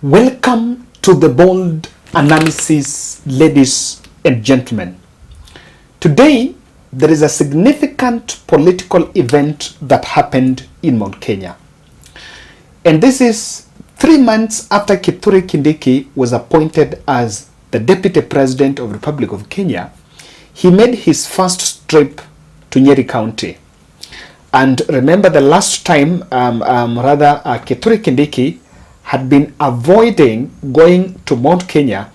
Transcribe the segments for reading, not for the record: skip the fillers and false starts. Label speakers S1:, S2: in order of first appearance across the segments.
S1: Welcome to the Bold Analysis, ladies and gentlemen. Today, there is a significant political event that happened in Mount Kenya. And this is 3 months after Kindiki was appointed as the Deputy President of the Republic of Kenya. He made his first trip to Nyeri County. And remember the last time, Kindiki had been avoiding going to Mount Kenya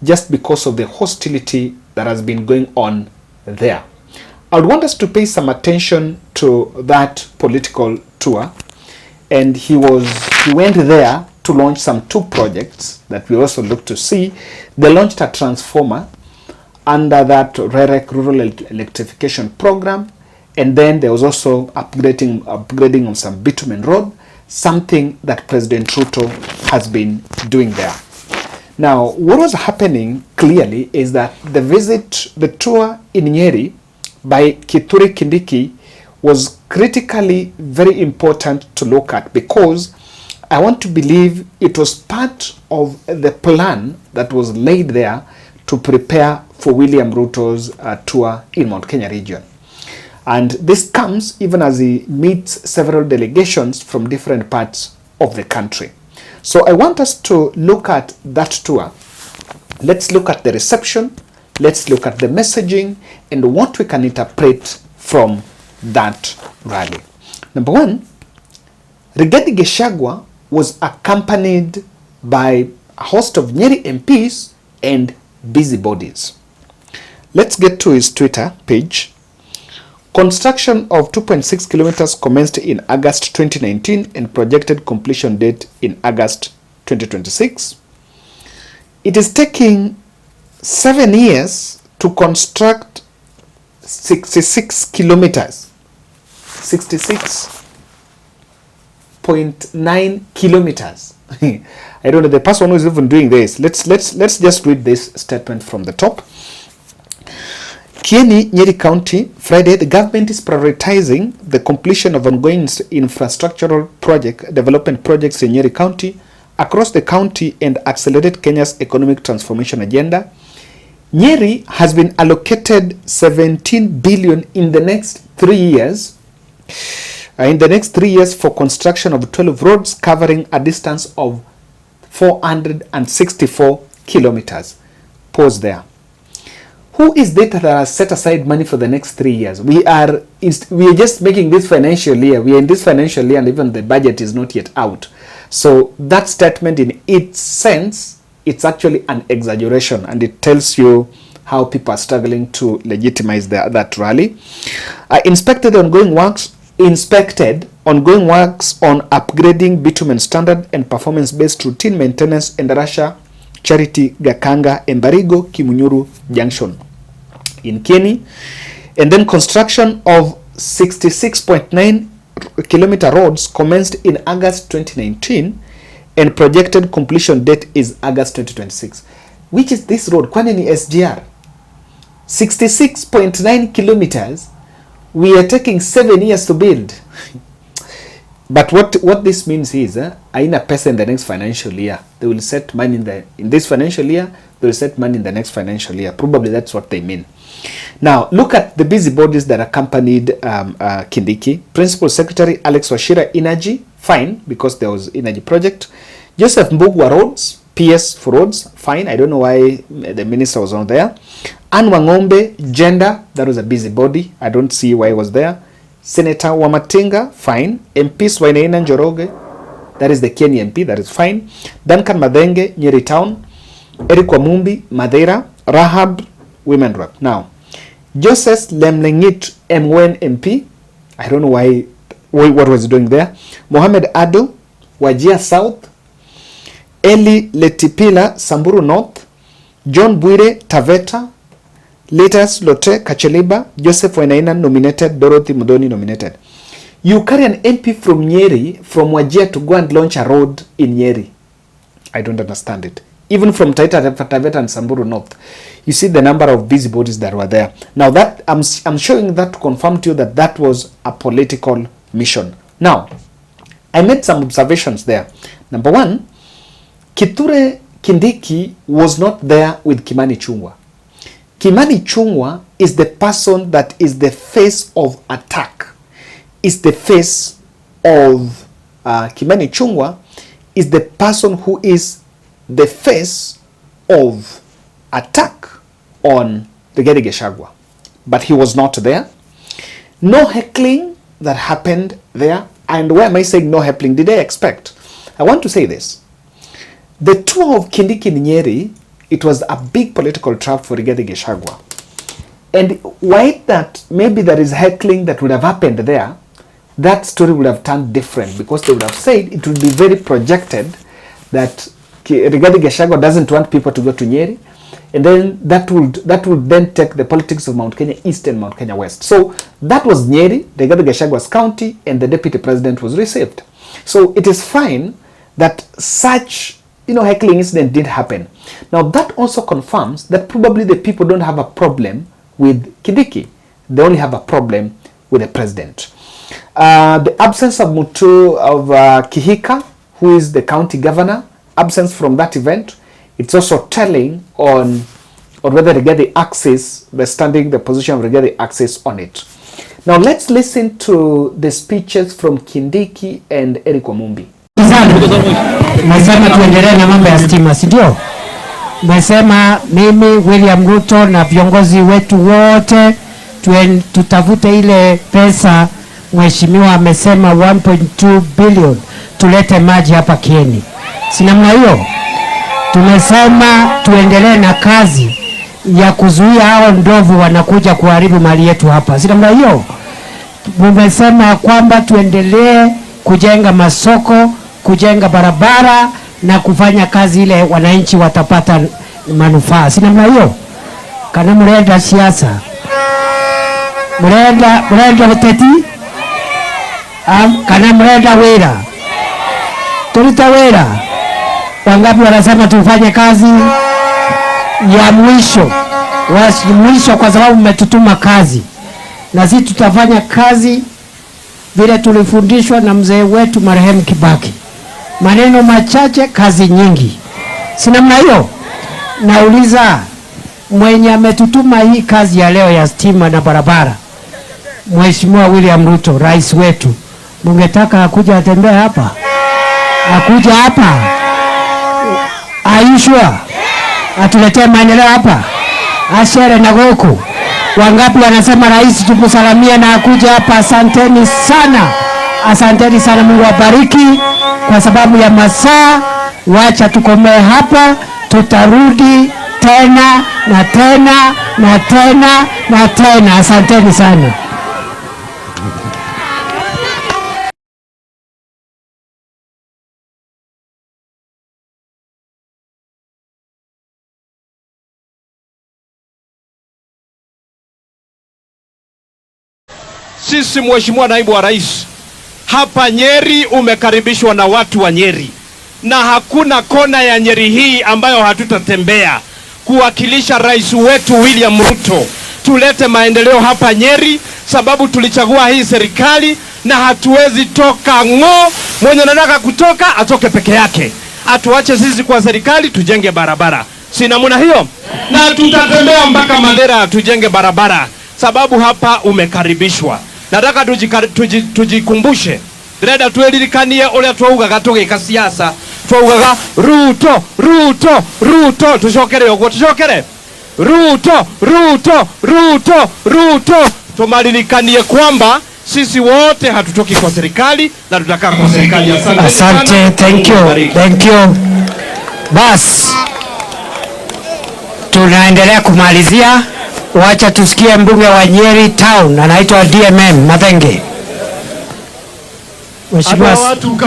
S1: just because of the hostility that has been going on there. I would want us to pay some attention to that political tour. And he went there to launch some 2 projects that we also look to see. They launched a transformer under that REREC Rural Electrification Program. And then there was also upgrading of some bitumen road, something that President Ruto has been doing there. Now, what was happening clearly is that the tour in Nyeri by Kindiki was critically very important to look at, because I want to believe it was part of the plan that was laid there to prepare for William Ruto's tour in Mount Kenya region. And this comes even as he meets several delegations from different parts of the country. So I want us to look at that tour. Let's look at the reception. Let's look at the messaging and what we can interpret from that rally. Number 1, Rigathi Gachagua was accompanied by a host of Nyeri MPs and busybodies. Let's get to his Twitter page. Construction of 2.6 kilometers commenced in August 2019 and projected completion date in August 2026. It is taking 7 years to construct 66 kilometers. 66.9 kilometers. I don't know the person who is even doing this. Let's just read this statement from the top. Nyeri County, Friday, the government is prioritizing the completion of ongoing infrastructural development projects in Nyeri County across the county and accelerate Kenya's economic transformation agenda. Nyeri has been allocated 17 billion in the next 3 years. For construction of 12 roads covering a distance of 464 kilometers. Pause there. Who is that has set aside money for the next 3 years? We are just making this financial year. We are in this financial year and even the budget is not yet out. So that statement in its sense, it's actually an exaggeration, and it tells you how people are struggling to legitimize that rally. Inspected ongoing works on upgrading bitumen standard and performance-based routine maintenance in Russia, Charity, Gakanga, Embarigo, Kimunyuru Junction in Kieni. And then construction of 66.9 kilometer roads commenced in August 2019 and projected completion date is August 2026. Which is this road? Kwanini SGR? 66.9 kilometers. We are taking 7 years to build. But what this means is, aina pesa in the next financial year. They will set money in this financial year. They will set money in the next financial year. Probably that's what they mean. Now, look at the busybodies that accompanied Kindiki. Principal Secretary Alex Wachira, Energy, fine, because there was energy project. Joseph Mbugua, Roads, PS for roads, fine. I don't know why the minister was on there. Anne Wangombe, Gender, that was a busybody. I don't see why he was there. Senator Wamatinga, fine. MPs Wainaina Njoroge, that is the Kenya MP, that is fine. Duncan Madenge, Nyeri Town. Eric Wamumbi, Madeira. Rahab, Women Rep. Now, Joseph Lemlengit, M1 MP, I don't know what was he doing there. Mohamed Adu, Wajir South. Eli Letipila, Samburu North. John Bwire, Taveta. Letters Lote, Kacheliba. Joseph Wainaina nominated. Dorothy Mudoni nominated. You carry an MP from Nyeri, from Wajir, to go and launch a road in Nyeri. I don't understand it. Even from Taveta and Samburu North. You see the number of busybodies that were there. Now that I'm showing that to confirm to you that was a political mission. Now, I made some observations there. Number 1, Kithure Kindiki was not there with Kimani Ichung'wah. Kimani Ichung'wah is the person that is the face of attack. Is the face of Kimani Ichung'wah is the person who is the face of attack on Rigathi Gachagua. But he was not there. No heckling that happened there. And why am I saying no heckling? Did I expect? I want to say this. The tour of Kindiki in Nyeri, it was a big political trap for Rigathi Gachagua. And why that maybe there is heckling that would have happened there, that story would have turned different, because they would have said it would be very projected that Rigathi Gachagua doesn't want people to go to Nyeri, and then that would then take the politics of Mount Kenya East and Mount Kenya West. So that was Nyeri, Rigathi Gachagua's county, and the deputy president was received. So it is fine that such heckling incident did happen. Now that also confirms that probably the people don't have a problem with Kindiki. They only have a problem with the president. The absence of Kihika, who is the county governor, absence from that event, it's also telling on whether Rigathi access the position of Rigathi access on it. Now let's listen to the speeches from Kindiki and Eric Wamumbi.
S2: Mesema tuendelee na mambo ya stima, si ndio? Mesema mimi William Ruto na viongozi wetu wote tutafute ile pesa mheshimiwa amesema 1.2 billion tulete maji hapa Kieni. Si namna hiyo? Tumesema tuendelee na kazi ya kuzuia hao ndovu wanakuja kuharibu mali yetu hapa. Si namna hiyo? Tumesema kwamba tuendelee kujenga masoko, kujenga barabara na kufanya kazi ile wananchi watapata manufaa. Si namna hiyo? Kana mrenda siasa. Mrenda uteti? Kana mrenda wera? Tulita wera? Wangapi wanasema tufanye kazi ya mwisho kwa sababu mmetutuma kazi. Na sisi tutafanya kazi vile tulifundishwa na mzee wetu marehemu Kibaki. Maneno machache, kazi nyingi. Si namna hiyo? Nauliza, mwenye ametutuma hii kazi ya leo ya stima na barabara, Mheshimiwa William Ruto, rais wetu, mungetaka akuja atembee hapa? Akuja hapa? Aishwa atuletee maendeleo hapa? Ashere na goku. Wangapi wanasema rais tukusalamia na akuja hapa? Asanteni sana. Asanteni sana, Mungu awabariki. Kwa sababu ya masaa, wacha tukomee hapa, tutarudi tena na tena na tena na tena. Asanteni sana.
S3: Sisi Mheshimiwa Naibu wa Rais, hapa Nyeri umekaribishwa na watu wa Nyeri, na hakuna kona ya Nyeri hii ambayo hatutatembea kuwakilisha rais wetu William Ruto. Tulete maendeleo hapa Nyeri, sababu tulichagua hii serikali na hatuwezi toka ng'o. Mwenye anataka kutoka atoke peke yake, atuache sisi kwa serikali tujenge barabara. Si namna hiyo? Na tutatembea mpaka Mandera tujenge barabara, sababu hapa umekaribishwa. Nataka tujikumbushe, reda tuelirikanie ule twaugaga tugika siasa, twaugaga Ruto Ruto Ruto, tushokere ogwo, tushokere Ruto Ruto Ruto Ruto. Tumalirikanie kwamba sisi wote hatutoki kwa serikali na tutakaa kwa serikali.
S2: Asante, thank you. Bas, tunaendelea kumalizia. Wacha tusikie mbunge wa Nyeri Town anaitwa DMM Mathenge.
S4: Mheshimiwa watu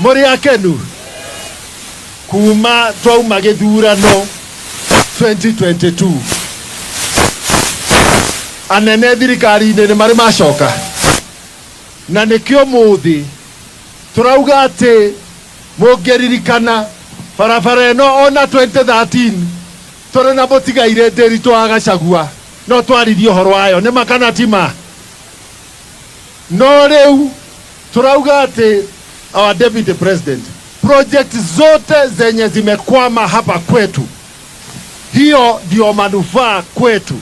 S4: muri akenu kuma twauma githurano 2022 anene thirikari-inĩ nĩ marĩ macoka, na nĩkĩo mũthĩ turauga atĩ mũngĩririkana barabara ĩno ona 2013 tũrĩ na mũtigaire Ndĩritũ wa Gachagua no twaririe ũhoro wayo, nĩ makana tima. No rĩu turauga atĩ our deputy president, project zote zenye zimekwama hapa kwetu, hiyo ndio manufaa kwetu.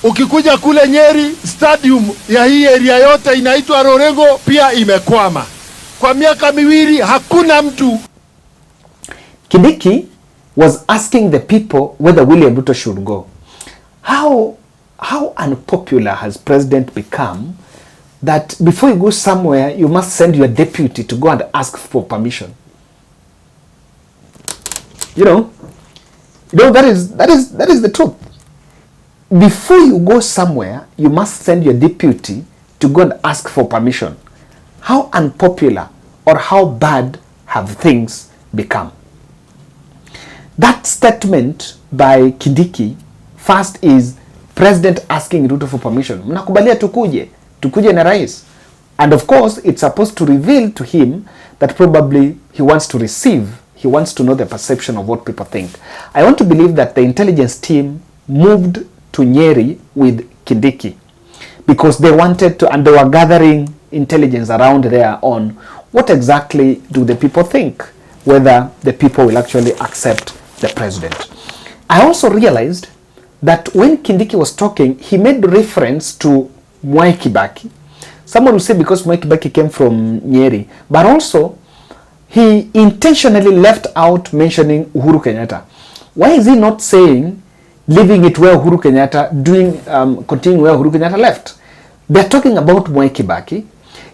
S4: Ukikuja kule Nyeri, stadium ya hii area yote inaitwa Rorengo pia imekwama. Kwa miaka miwili hakuna mtu.
S1: Kindiki was asking the people whether William Ruto should go. How unpopular has president become that before you go somewhere you must send your deputy to go and ask for permission? You know that is the truth. Before you go somewhere, you must send your deputy to go and ask for permission. How unpopular or how bad have things become? That statement by Kindiki first is president asking Ruto for permission. Mnakubalia tukuje na rais. And of course, it's supposed to reveal to him that probably he wants to receive, he wants to know the perception of what people think. I want to believe that the intelligence team moved to Nyeri with Kindiki because they wanted to, and they were gathering intelligence around there on what exactly do the people think, whether the people will actually accept the president. I also realized that when Kindiki was talking, he made reference to Mwai Kibaki. Someone will say because Mwai Kibaki came from Nyeri, but also he intentionally left out mentioning Uhuru Kenyatta. Why is he not saying leaving it where Uhuru Kenyatta, continuing where Uhuru Kenyatta left? They're talking about Mwai Kibaki,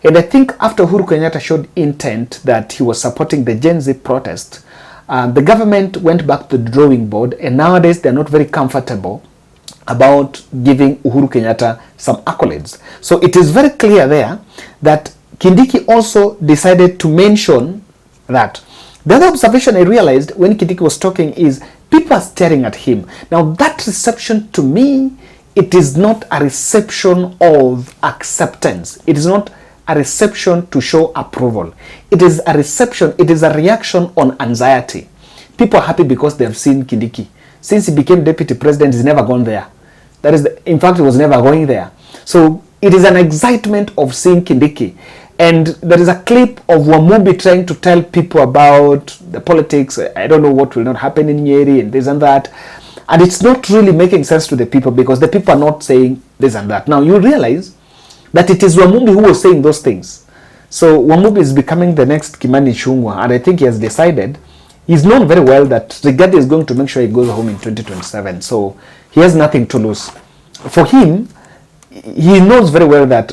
S1: and I think after Uhuru Kenyatta showed intent that he was supporting the Gen Z protest, the government went back to the drawing board, and nowadays they're not very comfortable about giving Uhuru Kenyatta some accolades. So it is very clear there that Kindiki also decided to mention that. The other observation I realized when Kindiki was talking is people are staring at him. Now that reception, to me, it is not a reception of acceptance. It is not a reception to show approval. It is a reception, it is a reaction on anxiety. People are happy because they have seen Kindiki. Since he became deputy president, he's never gone there. In fact, he was never going there. So it is an excitement of seeing Kindiki. And there is a clip of Wamumbi trying to tell people about the politics. I don't know what will not happen in Nyeri and this and that. And it's not really making sense to the people because the people are not saying this and that. Now you realize that it is Wamumbi who was saying those things. So Wamumbi is becoming the next Kimani Ichung'wah, and I think he has decided, he's known very well that Rigathi is going to make sure he goes home in 2027. So he has nothing to lose. For him, he knows very well that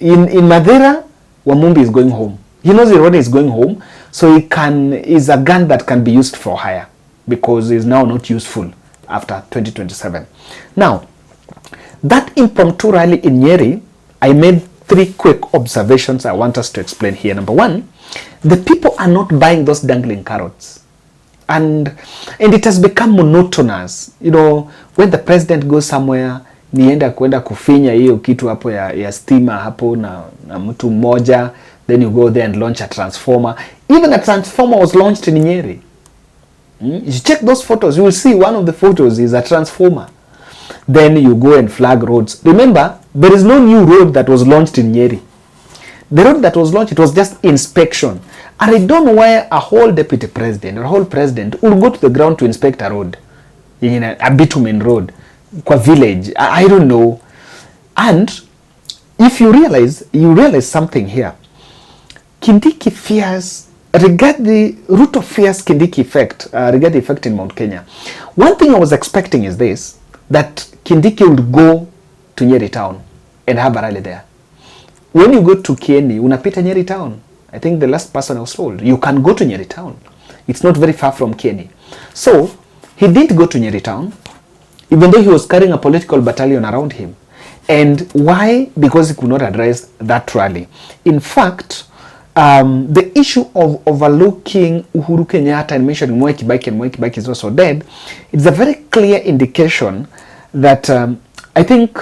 S1: in Madeira, Wamumbi is going home. He knows Irone is going home, so is a gun that can be used for hire because it's now not useful after 2027. Now, that impromptu rally in Nyeri, I made 3 quick observations I want us to explain here. Number 1, the people are not buying those dangling carrots. And it has become monotonous. You know, when the president goes somewhere, nienda kwenda kufinya hiyo kitu hapo ya stima hapo na mtu mmoja, then you go there and launch a transformer. Even a transformer was launched in Nyeri. You check those photos, you will see one of the photos is a transformer. Then you go and flag roads. Remember, there is no new road that was launched in Nyeri. The road that was launched, it was just inspection. And I don't know why a whole deputy president or a whole president will go to the ground to inspect a road, a bitumen road, kwa village. I don't know. And if you realize something here. Kindiki fears, Ruto fears Kindiki effect, regarding the effect in Mount Kenya. One thing I was expecting is this, that Kindiki would go to Nyeri town and have a rally there. When you go to Kieni, unapita Nyeri town. I think the last person I was told, you can go to Nyeri town. It's not very far from Kieni. So, he didn't go to Nyeri town, even though he was carrying a political battalion around him. And why? Because he could not address that rally. In fact, the issue of overlooking Uhuru Kenyatta and mentioning Mwai Kibaki and Mwai Kibaki is also dead, it's a very clear indication that I think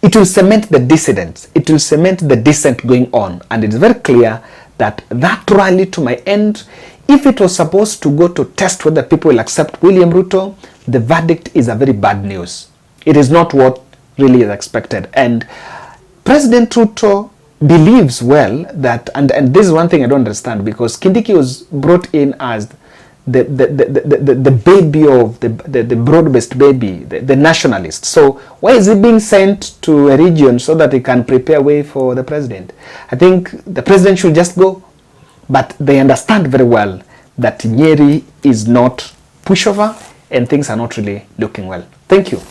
S1: it will cement the dissidents. It will cement the dissent going on. And it's very clear that that rally, to my end, if it was supposed to go to test whether people will accept William Ruto, the verdict is a very bad news. It is not what really is expected. And President Ruto believes well that, and this is one thing I don't understand, because Kindiki was brought in as the baby of the broad-based baby, the nationalist. So why is he being sent to a region so that he can prepare way for the president? I think the president should just go, but they understand very well that Nyeri is not pushover and things are not really looking well. Thank you.